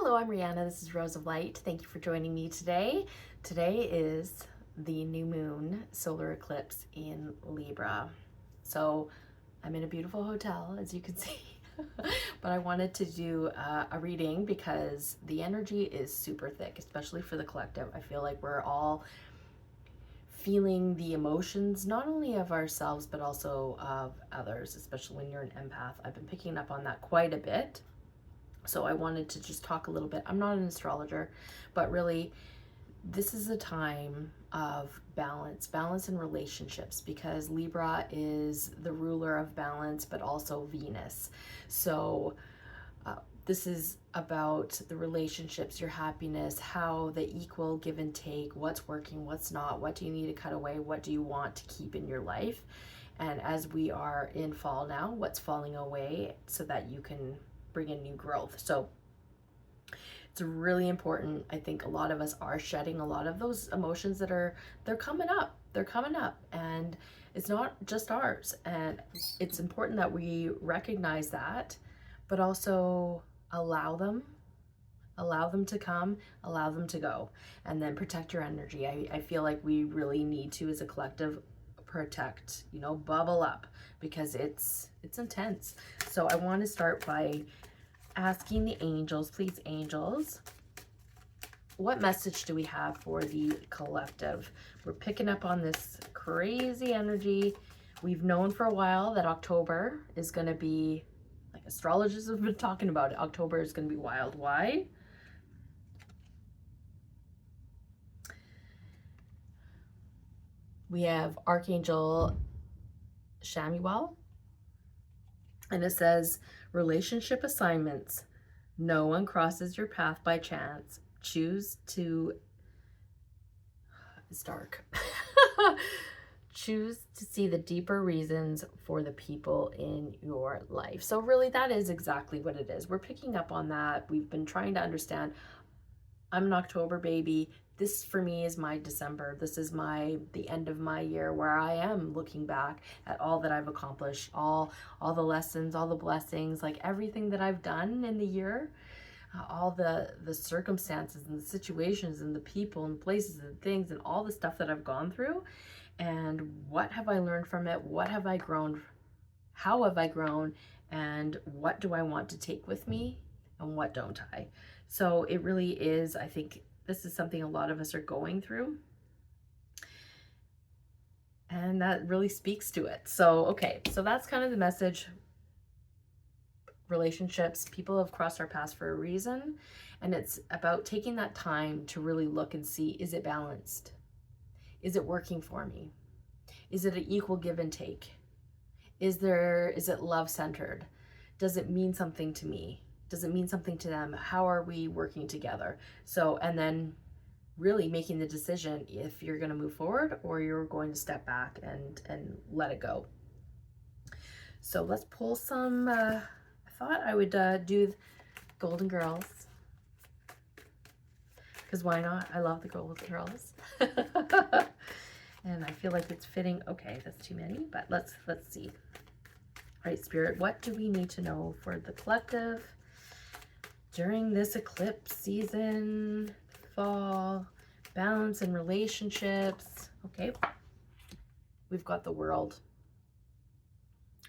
Hello, I'm Rhianna. This is Rose of Light. Thank you for joining me today. Today is the new moon solar eclipse in Libra. So I'm in a beautiful hotel, as you can see, but I wanted to do a reading because the energy is super thick, especially for the collective. I feel like we're all feeling the emotions, not only of ourselves, but also of others, especially when you're an empath. I've been picking up on that quite a bit. So I wanted to just talk a little bit. I'm not an astrologer, but really this is a time of balance in relationships, because Libra is the ruler of balance, but also Venus. So this is about the relationships, your happiness, how the equal give and take, what's working, what's not, what do you need to cut away, what do you want to keep in your life. And as we are in fall now, what's falling away so that you can bring in new growth. So it's really important. I think a lot of us are shedding a lot of those emotions that they're coming up. They're coming up, and it's not just ours. And it's important that we recognize that, but also allow them to come, allow them to go, and then protect your energy. I feel like we really need to, as a collective, protect, bubble up, because it's intense. So I want to start by asking the angels, please angels, what message do we have for the collective? We're picking up on this crazy energy. We've known for a while that October is going to be, like astrologers have been talking about it, October is going to be wild. Why? We have Archangel Shamuel, and it says, relationship assignments. No one crosses your path by chance. Choose to, it's dark. Choose to see the deeper reasons for the people in your life. So really that is exactly what it is. We're picking up on that. We've been trying to understand. I'm an October baby. This for me is my December. This is the end of my year, where I am looking back at all that I've accomplished, all the lessons, all the blessings, like everything that I've done in the year, all the circumstances and the situations and the people and places and things and all the stuff that I've gone through. And what have I learned from it? What have I grown? How have I grown? And what do I want to take with me? And what don't I? So it really is, I think this is something a lot of us are going through. And that really speaks to it. So, okay, so that's kind of the message. Relationships, people have crossed our paths for a reason. And it's about taking that time to really look and see, is it balanced? Is it working for me? Is it an equal give and take? Is it love-centered? Does it mean something to me? Does it mean something to them? How are we working together? So, and then really making the decision if you're going to move forward or you're going to step back and let it go. So let's pull some, I thought I would do Golden Girls, because why not? I love the Golden Girls. And I feel like it's fitting. Okay, that's too many, but let's see. All right, Spirit, what do we need to know for the collective during this eclipse season, fall, balance in relationships? Okay, we've got the World.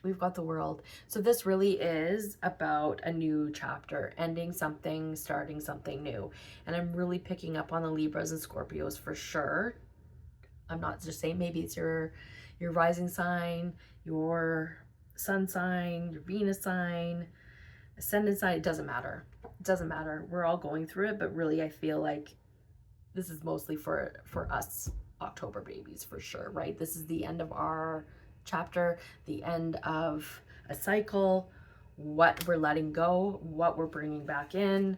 We've got the World. So this really is about a new chapter, ending something, starting something new. And I'm really picking up on the Libras and Scorpios for sure. I'm not just saying, maybe it's your rising sign, your sun sign, your Venus sign, ascendant sign. It doesn't matter. It doesn't matter. We're all going through it, but really I feel like this is mostly for us October babies for sure, right? This is the end of our chapter, the end of a cycle, what we're letting go, what we're bringing back in,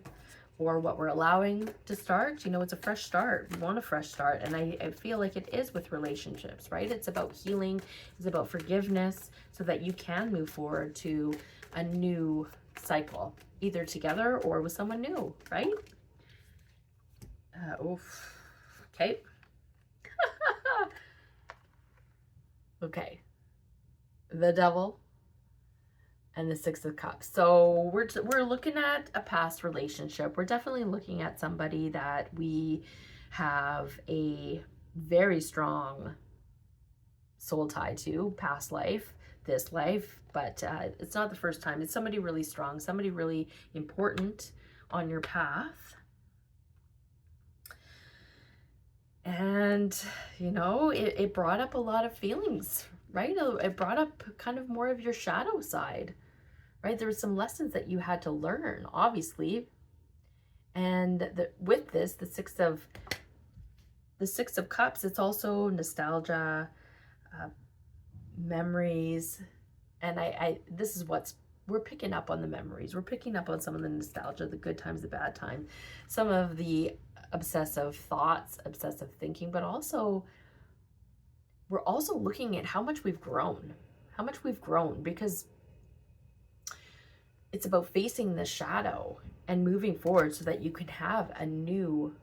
or what we're allowing to start. It's a fresh start. We want a fresh start. And I feel like it is with relationships, right? It's about healing. It's about forgiveness, so that you can move forward to a new cycle, either together or with someone new, right? Oof. Okay. Okay. The Devil and the Six of Cups. So we're looking at a past relationship. We're definitely looking at somebody that we have a very strong soul tie to, past life, this life, but it's not the first time. It's somebody really strong, somebody really important on your path. And, you know, it brought up a lot of feelings, right? It brought up kind of more of your shadow side, right? There were some lessons that you had to learn, obviously. And with this, the Six of Cups, it's also nostalgia, memories. And this is we're picking up on the memories. We're picking up on some of the nostalgia, the good times, the bad times, some of the obsessive thoughts, obsessive thinking, but also we're also looking at how much we've grown, because it's about facing the shadow and moving forward so that you can have a new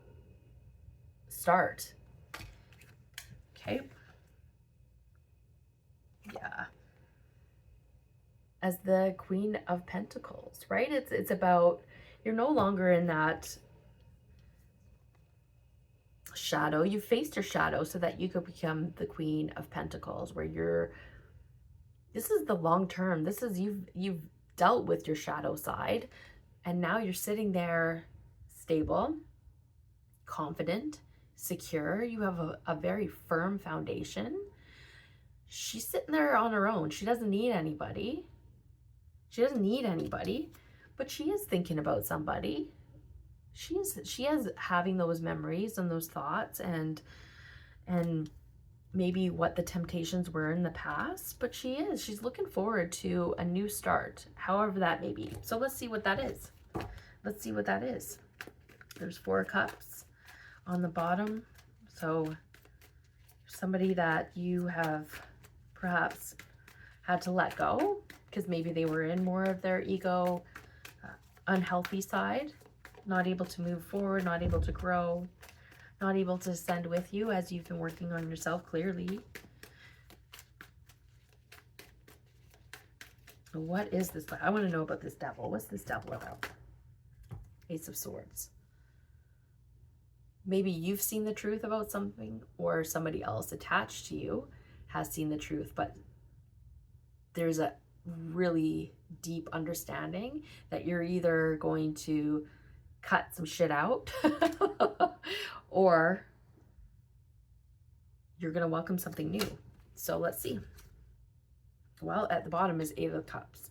start. Okay. Yeah. As the Queen of Pentacles, right? It's about, you're no longer in that shadow. You faced your shadow so that you could become the Queen of Pentacles, where this is the long term. This is, you've dealt with your shadow side, and now you're sitting there stable, confident, secure. You have a very firm foundation. She's sitting there on her own. She doesn't need anybody. But she is thinking about somebody. She is having those memories and those thoughts and maybe what the temptations were in the past, but she's looking forward to a new start, however that may be. So let's see what that is. There's 4 cups on the bottom. So somebody that you have perhaps had to let go because maybe they were in more of their ego, unhealthy side, not able to move forward, not able to grow, not able to ascend with you as you've been working on yourself clearly. What is this? I want to know about this devil. What's this devil about? Ace of Swords. Maybe you've seen the truth about something, or somebody else attached to you has seen the truth, but there's a really deep understanding that you're either going to cut some shit out or you're going to welcome something new. So let's see. Well, at the bottom is Eight of Cups.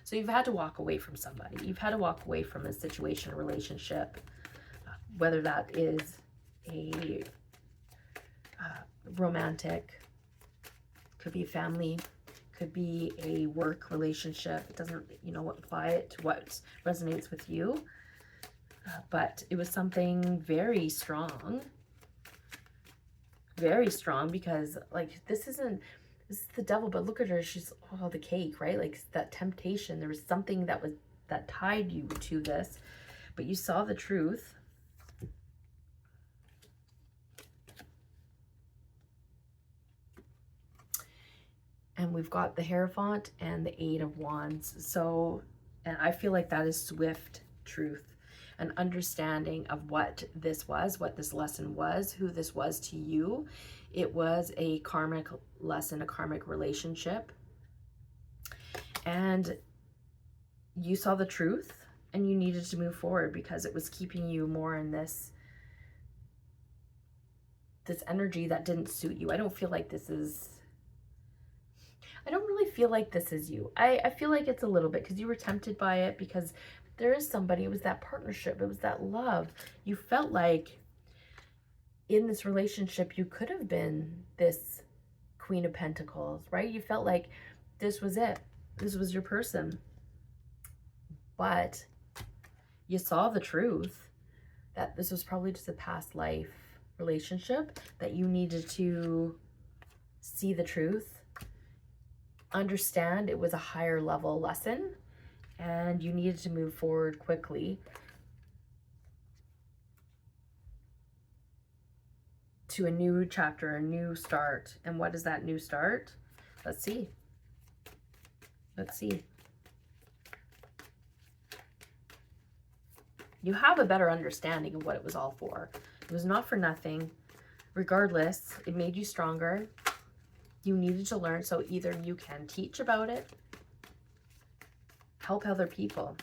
So you've had to walk away from somebody. You've had to walk away from a situation, a relationship, whether that is a romantic, could be family, could be a work relationship. It doesn't, apply it to what resonates with you. But it was something very strong, because like this is the devil, but look at her. She's, the cake, right? Like that temptation. There was something that tied you to this, but you saw the truth. And we've got the Hierophant and the Eight of Wands. So, and I feel like that is swift truth, an understanding of what this was, what this lesson was, who this was to you. It was a karmic lesson, a karmic relationship. And you saw the truth and you needed to move forward because it was keeping you more in this energy that didn't suit you. I don't really feel like this is you. I feel like it's a little bit because you were tempted by it, because there is somebody, it was that partnership, it was that love. You felt like in this relationship, you could have been this Queen of Pentacles, right? You felt like this was it. This was your person. But you saw the truth that this was probably just a past life relationship, that you needed to see the truth, understand it was a higher level lesson, and you needed to move forward quickly to a new chapter, a new start. And what is that new start? Let's see. You have a better understanding of what it was all for. It was not for nothing. Regardless, it made you stronger. You needed to learn, so either you can teach about it, help other people.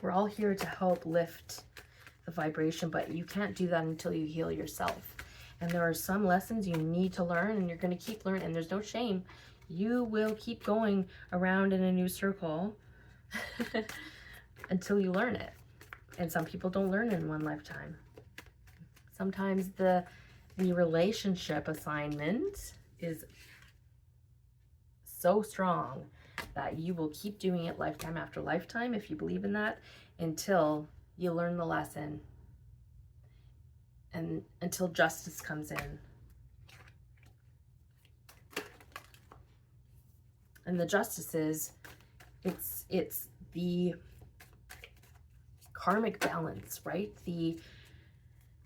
We're all here to help lift the vibration, but you can't do that until you heal yourself. And there are some lessons you need to learn, and you're going to keep learning, and there's no shame. You will keep going around in a new circle until you learn it. And some people don't learn in one lifetime. Sometimes the relationship assignment is so strong that you will keep doing it lifetime after lifetime, if you believe in that, until you learn the lesson and until justice comes in. And the justice is, it's the karmic balance, right? The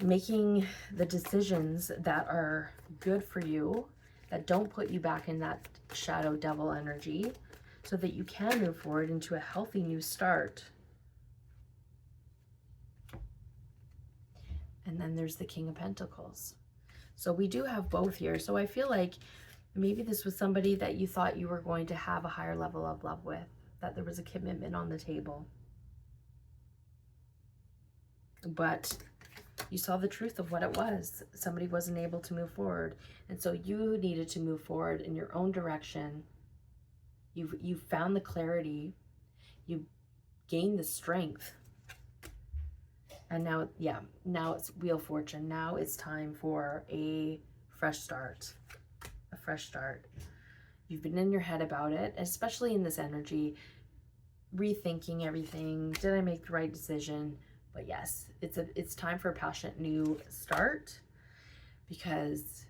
making the decisions that are good for you, that don't put you back in that shadow devil energy, so that you can move forward into a healthy new start. And then there's the King of Pentacles. So we do have both here. So I feel like maybe this was somebody that you thought you were going to have a higher level of love with, that there was a commitment on the table. But you saw the truth of what it was. Somebody wasn't able to move forward. And so you needed to move forward in your own direction. You've found the clarity. You gained the strength. And now, yeah, now it's Wheel of Fortune. Now it's time for a fresh start. A fresh start. You've been in your head about it, especially in this energy, rethinking everything. Did I make the right decision? But yes, it's time for a passionate new start, because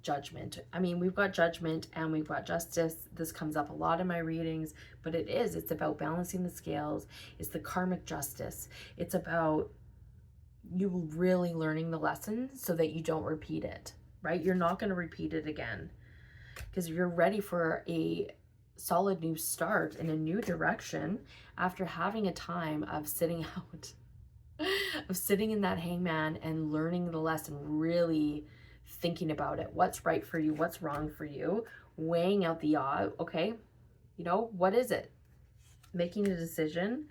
judgment. I mean, we've got judgment and we've got justice. This comes up a lot in my readings, but it's about balancing the scales. It's the karmic justice. It's about you really learning the lesson so that you don't repeat it, right? You're not going to repeat it again, because you're ready for a solid new start in a new direction after having a time of sitting out, of sitting in that hangman and learning the lesson, really thinking about it. What's right for you? What's wrong for you? Weighing out the odds. Okay, you know, what is it? Making a decision.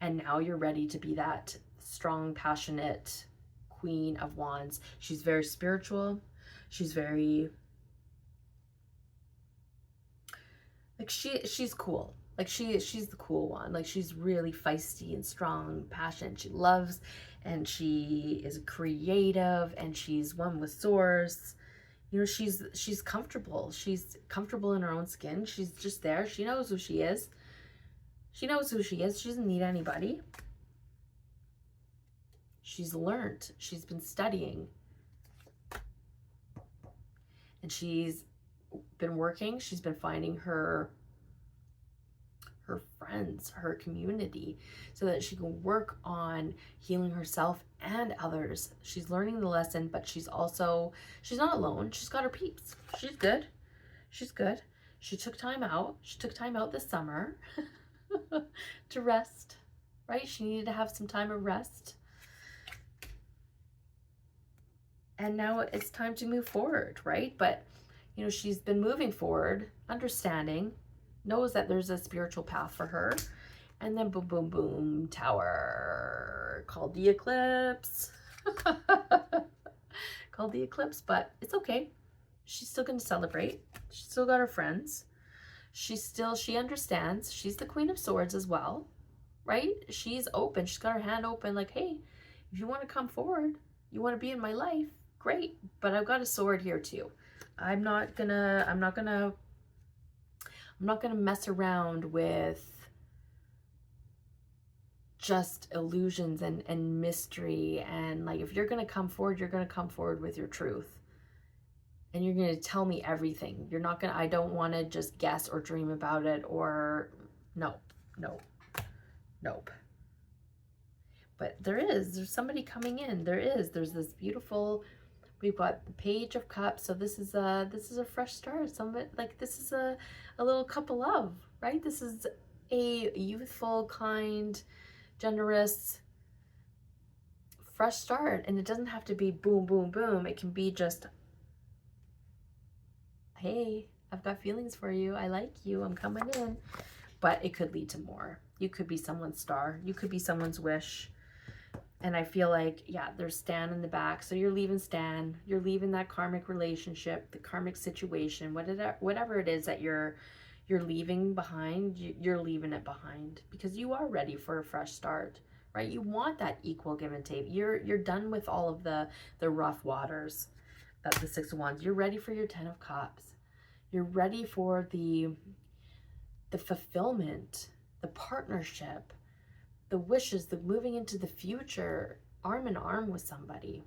And now you're ready to be that strong, passionate Queen of Wands. She's very spiritual. She's very, like, she's cool. Like, she's the cool one. Like, she's really feisty and strong, passionate. She loves, and she is creative, and she's one with swords. You know, she's comfortable. She's comfortable in her own skin. She's just there. She knows who she is. She knows who she is. She doesn't need anybody. She's learned. She's been studying. And she's been working. She's been finding her friends, her community, so that she can work on healing herself and others. She's learning the lesson, but she's not alone. She's got her peeps. She's good. She's good. She took time out. She took time out this summer to rest, right? She needed to have some time of rest. And now it's time to move forward, right? But, you know, she's been moving forward, understanding, knows that there's a spiritual path for her. And then boom, boom, boom, tower called the Eclipse. Called the Eclipse, but it's okay. She's still going to celebrate. She's still got her friends. She understands. She's the Queen of Swords as well, right? She's open. She's got her hand open, like, hey, if you want to come forward, you want to be in my life, great. But I've got a sword here too. I'm not gonna mess around with just illusions and mystery. And like, if you're gonna come forward, you're gonna come forward with your truth. And you're gonna tell me everything. I don't wanna just guess or dream about it, or nope. But there's somebody coming in. There's this beautiful, we've got the Page of Cups. So this is a fresh start. This is a little cup of love, right? This is a youthful, kind, generous, fresh start. And it doesn't have to be boom, boom, boom. It can be just, hey, I've got feelings for you. I like you. I'm coming in. But it could lead to more. You could be someone's star. You could be someone's wish. And I feel like, yeah, there's Stan in the back. So you're leaving Stan. You're leaving that karmic relationship, the karmic situation, whatever it is that you're leaving behind, you're leaving it behind because you are ready for a fresh start, right? You want that equal give and take. You're done with all of the rough waters. That's the Six of Wands. You're ready for your Ten of Cups. You're ready for the fulfillment, the partnership, the wishes, the moving into the future, arm in arm with somebody.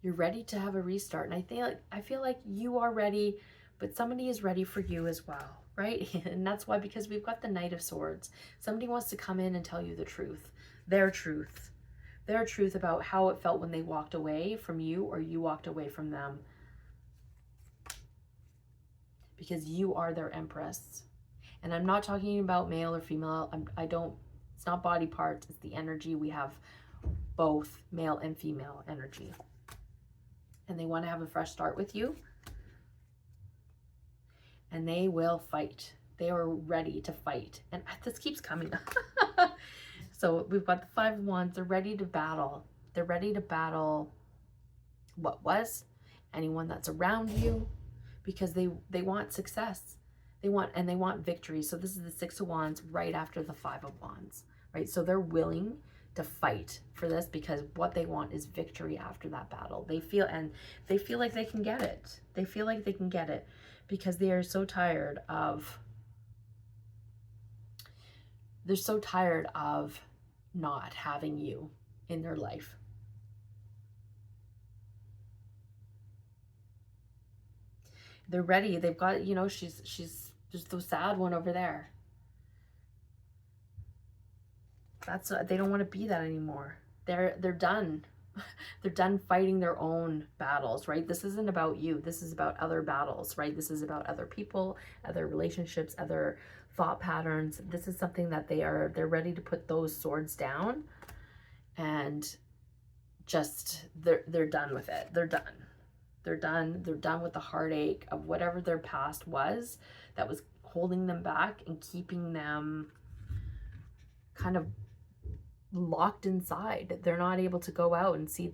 You're ready to have a restart. And I feel like you are ready, but somebody is ready for you as well, right? And that's why, because we've got the Knight of Swords. Somebody wants to come in and tell you the truth, their truth about how it felt when they walked away from you or you walked away from them. Because you are their empress. And I'm not talking about male or female. It's not body parts, it's the energy. We have both male and female energy. And they want to have a fresh start with you. And they will fight. They are ready to fight. And this keeps coming up. So we've got the Five of Wands. They're ready to battle. They're ready to battle what was, anyone that's around you, because they want success. They want victory. So this is the Six of Wands right after the Five of Wands, right? So they're willing to fight for this because what they want is victory after that battle. They feel like they can get it. They feel like they can get it because they are so tired of not having you in their life. They're ready. They've got, she's there's the sad one over there. They don't want to be that anymore. They're done. They're done fighting their own battles, right? This isn't about you. This is about other battles, right? This is about other people, other relationships, other thought patterns. This is something that they're ready to put those swords down and just they're done with it. They're done. They're done with the heartache of whatever their past was that was holding them back and keeping them kind of locked inside. They're not able to go out and see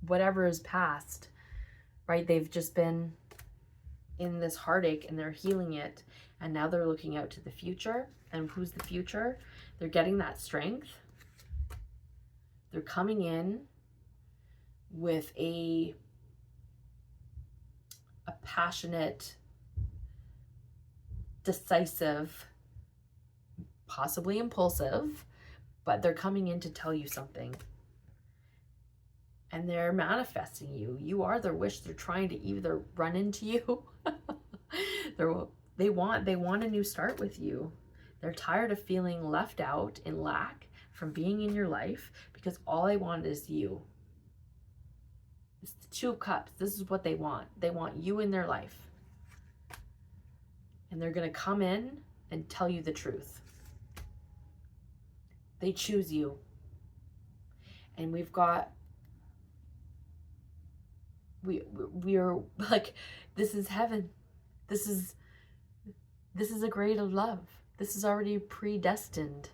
whatever is past, right? They've just been in this heartache and they're healing it. And now they're looking out to the future. And who's the future? They're getting that strength. They're coming in with a passionate, decisive, possibly impulsive, but they're coming in to tell you something. And they're manifesting you. You are their wish. They're trying to either run into you. They want a new start with you. They're tired of feeling left out in lack from being in your life because all they want is you. It's the Two of Cups. This is what they want. They want you in their life. And they're going to come in and tell you the truth. They choose you. And we've got, we're like, this is heaven. This is a grade of love. This is already predestined.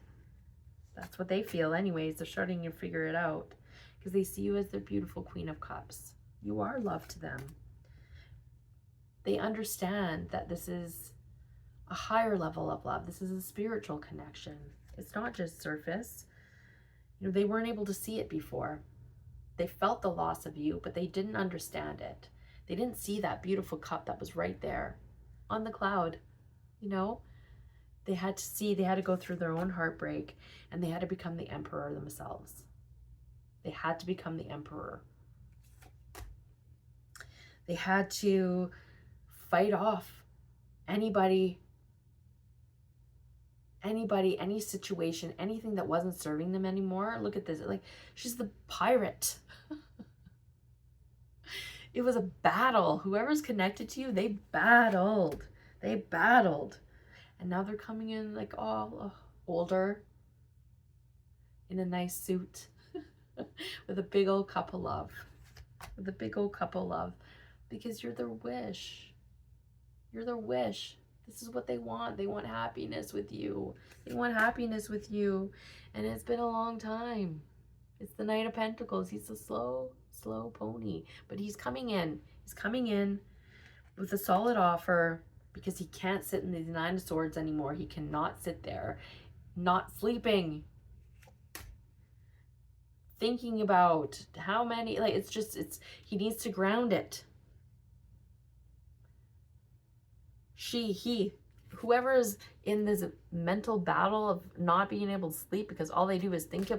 That's what they feel anyways. They're starting to figure it out because they see you as their beautiful Queen of Cups. You are love to them. They understand that this is a higher level of love. This is a spiritual connection. It's not just surface. They weren't able to see it before. They felt the loss of you, but they didn't understand it. They didn't see that beautiful cup that was right there on the cloud. They had to go through their own heartbreak and they had to become the emperor themselves. They had to become the emperor. They had to fight off anybody, any situation, anything that wasn't serving them anymore. Look at this. Like, she's the pirate. It was a battle. Whoever's connected to you, they battled. And now they're coming in like all older, in a nice suit, with a big old cup of love. With a big old cup of love. Because you're their wish. You're their wish. This is what they want. They want happiness with you. They want happiness with you. And it's been a long time. It's the Knight of Pentacles. He's a slow pony. But he's coming in. He's coming in with a solid offer, because he can't sit in these Nine of Swords anymore. He cannot sit there not sleeping, thinking about how many, like, he needs to ground it. Whoever is in this mental battle of not being able to sleep because all they do is think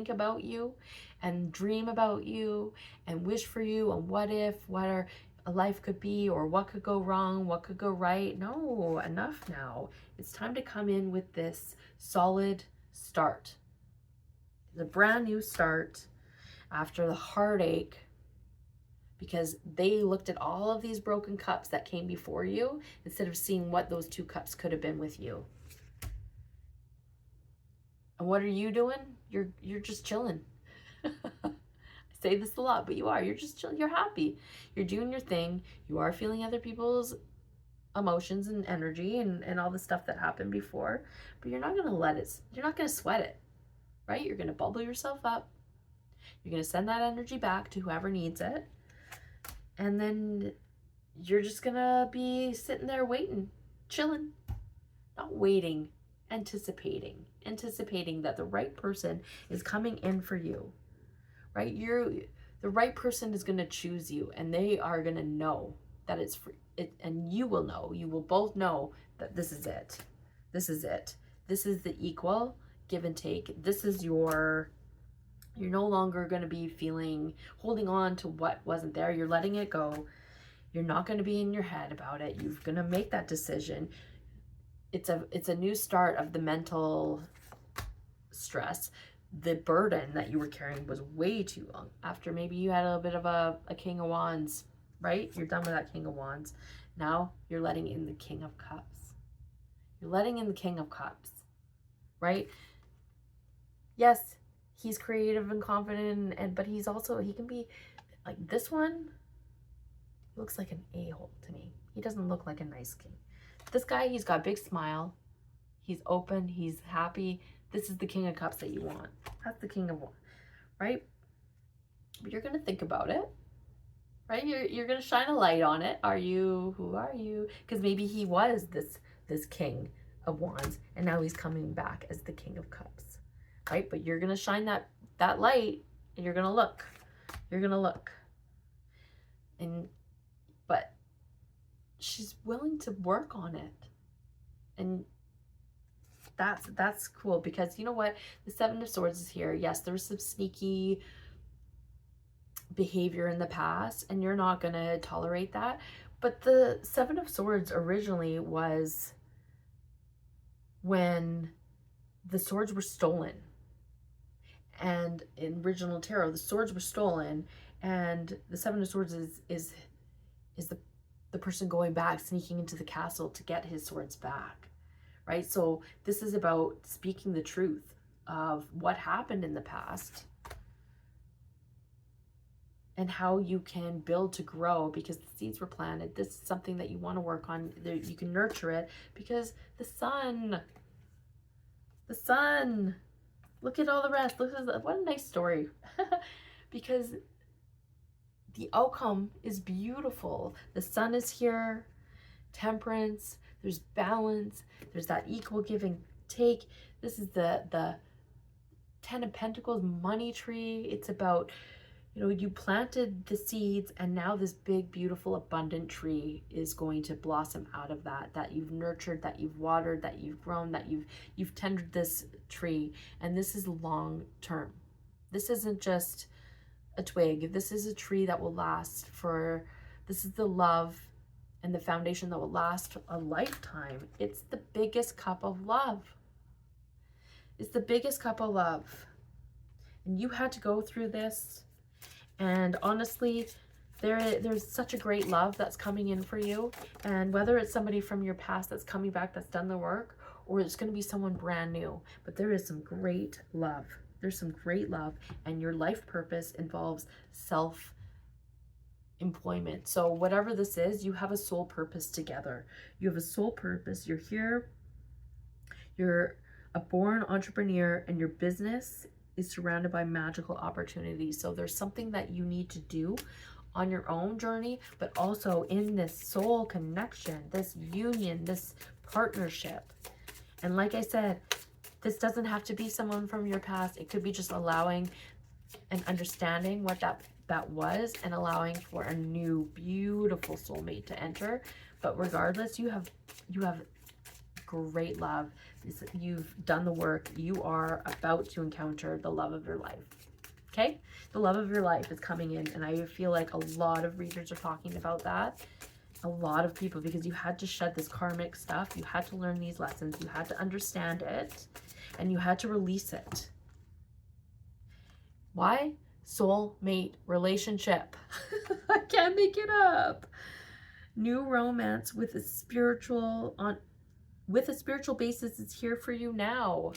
about you and dream about you and wish for you and what a life could be, or what could go wrong, what could go right. No, enough now. It's time to come in with this solid start. The brand new start after the heartache, because they looked at all of these broken cups that came before you instead of seeing what those two cups could have been with you. And what are you doing? You're just chilling. I say this a lot, but you're just chilling. You're happy. You're doing your thing. You are feeling other people's emotions and energy and all the stuff that happened before, but you're not going to you're not going to sweat it, right? You're going to bubble yourself up. You're going to send that energy back to whoever needs it. And then you're just going to be sitting there waiting, chilling, not waiting, anticipating that the right person is coming in for you, right? The right person is going to choose you, and they are going to know that it's free. And you will both know that this is it. This is it. This is the equal give and take. This is you're no longer going to be holding on to what wasn't there. You're letting it go. You're not going to be in your head about it. You're going to make that decision. It's a new start of the mental stress. The burden that you were carrying was way too long. After maybe you had a little bit of a King of Wands, right? You're done with that King of Wands. Now you're letting in the King of Cups. You're letting in the King of Cups, right? Yes, he's creative and confident, but he can be like, this one looks like an a-hole to me. He doesn't look like a nice king. This guy, he's got a big smile. He's open. He's happy. This is the King of Cups that you want. That's the King of Wands, right? But you're going to think about it, right? You're going to shine a light on it. Who are you? Because maybe he was this King of Wands, and now he's coming back as the King of Cups, right? But you're going to shine that light, and you're going to look. You're going to look. But she's willing to work on it. And that's cool, because you know what? The Seven of Swords is here. Yes, there was some sneaky behavior in the past, and you're not going to tolerate that. But the Seven of Swords originally was when the swords were stolen. And in original tarot, the swords were stolen, and the Seven of Swords is the person going back, sneaking into the castle to get his swords back, right? So this is about speaking the truth of what happened in the past and how you can build to grow, because the seeds were planted. This is something that you want to work on. You can nurture it, because the sun, look at all the rest. What a nice story. Because the outcome is beautiful. The sun is here, temperance, there's balance, there's that equal give and take. This is the Ten of Pentacles money tree. It's about, you planted the seeds, and now this big, beautiful, abundant tree is going to blossom out of that you've nurtured, that you've watered, that you've grown, that you've tended this tree. And this is long term. This isn't just a twig. This is a tree that will last this is the love and the foundation that will last a lifetime. It's the biggest cup of love. It's the biggest cup of love. And you had to go through this. And honestly, There's such a great love that's coming in for you. And whether it's somebody from your past that's coming back, that's done the work, or it's going to be someone brand new, but there is some great love. There's some great love, and your life purpose involves self-employment. So whatever this is, you have a soul purpose together. You have a soul purpose. You're here. You're a born entrepreneur, and your business is surrounded by magical opportunities. So there's something that you need to do on your own journey, but also in this soul connection, this union, this partnership. And like I said, this doesn't have to be someone from your past. It could be just allowing and understanding what that was, and allowing for a new beautiful soulmate to enter. But regardless, you have great love. You've done the work. You are about to encounter the love of your life. Okay? The love of your life is coming in, and I feel like a lot of readers are talking about that. A lot of people, because you had to shed this karmic stuff. You had to learn these lessons. You had to understand it, and you had to release it. Why? Soulmate relationship. I can't make it up. New romance with a spiritual basis is here for you now.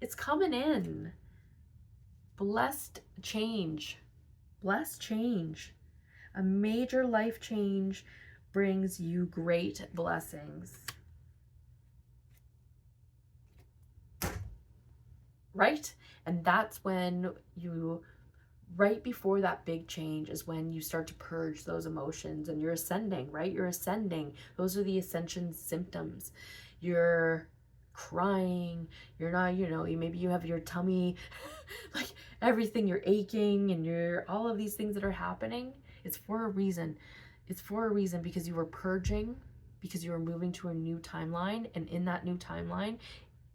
It's coming in. Blessed change. Blessed change. A major life change brings you great blessings. Right? And that's when right before that big change is when you start to purge those emotions, and you're ascending, right? You're ascending. Those are the ascension symptoms. You're crying. You're not, maybe you have your tummy, like everything, you're aching, and all of these things that are happening. It's for a reason. It's for a reason, because you were purging, because you were moving to a new timeline. And in that new timeline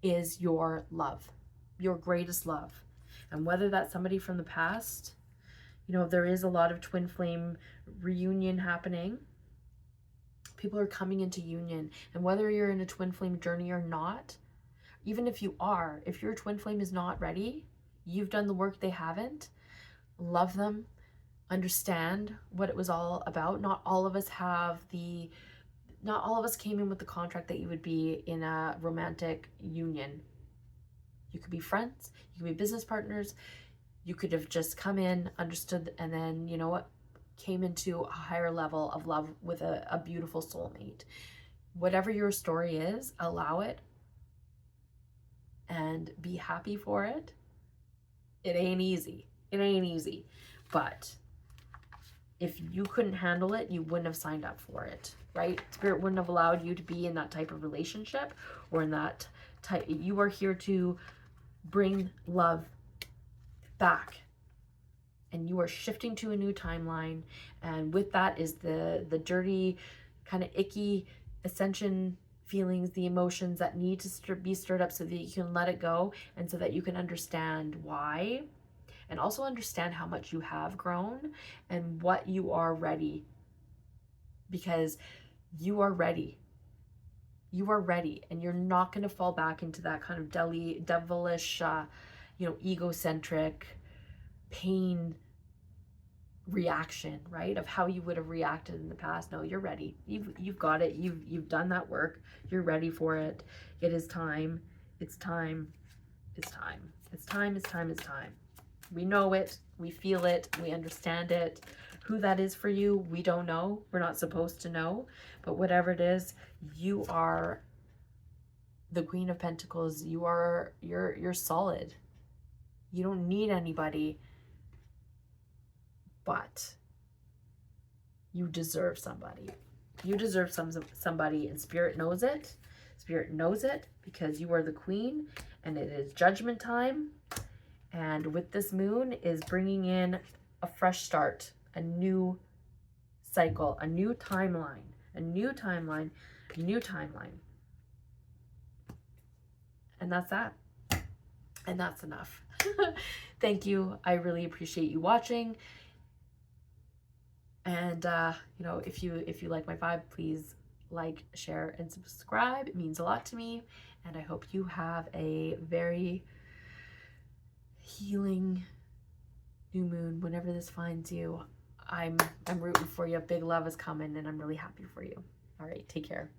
is your love, your greatest love. And whether that's somebody from the past, there is a lot of twin flame reunion happening. People are coming into union. And whether you're in a twin flame journey or not, even if your twin flame is not ready, you've done the work they haven't, love them, understand what it was all about. Not all of us came in with the contract that you would be in a romantic union. You could be friends, you could be business partners, you could have just come in, understood, and then, came into a higher level of love with a beautiful soulmate. Whatever your story is, allow it and be happy for it. It ain't easy. But if you couldn't handle it, you wouldn't have signed up for it, right? Spirit wouldn't have allowed you to be in that type of relationship, or in that type. You are here to bring love back, and you are shifting to a new timeline. And with that is the dirty, kind of icky ascension feelings, the emotions that need to be stirred up, so that you can let it go, and so that you can understand why, and also understand how much you have grown and what you are ready, because you are ready. You are ready, and you're not going to fall back into that kind of devilish, egocentric pain reaction, right? Of how you would have reacted in the past. No, you're ready. You've got it. You've done that work. You're ready for it. It is time. It's time. It's time. It's time. It's time. It's time. We know it. We feel it. We understand it. Who that is for you, we don't know. We're not supposed to know. But whatever it is, you are the Queen of Pentacles. You're solid. You don't need anybody, but you deserve somebody. You deserve somebody, and Spirit knows it. Spirit knows it, because you are the Queen, and it is judgment time. And with this moon is bringing in a fresh start, a new cycle, a new timeline, a new timeline, a new timeline. And that's that. And that's enough. Thank you. I really appreciate you watching. And if you like my vibe, please like, share, and subscribe. It means a lot to me. And I hope you have a very healing new moon whenever this finds you. I'm rooting for you. Big love is coming, and I'm really happy for you. All right, take care.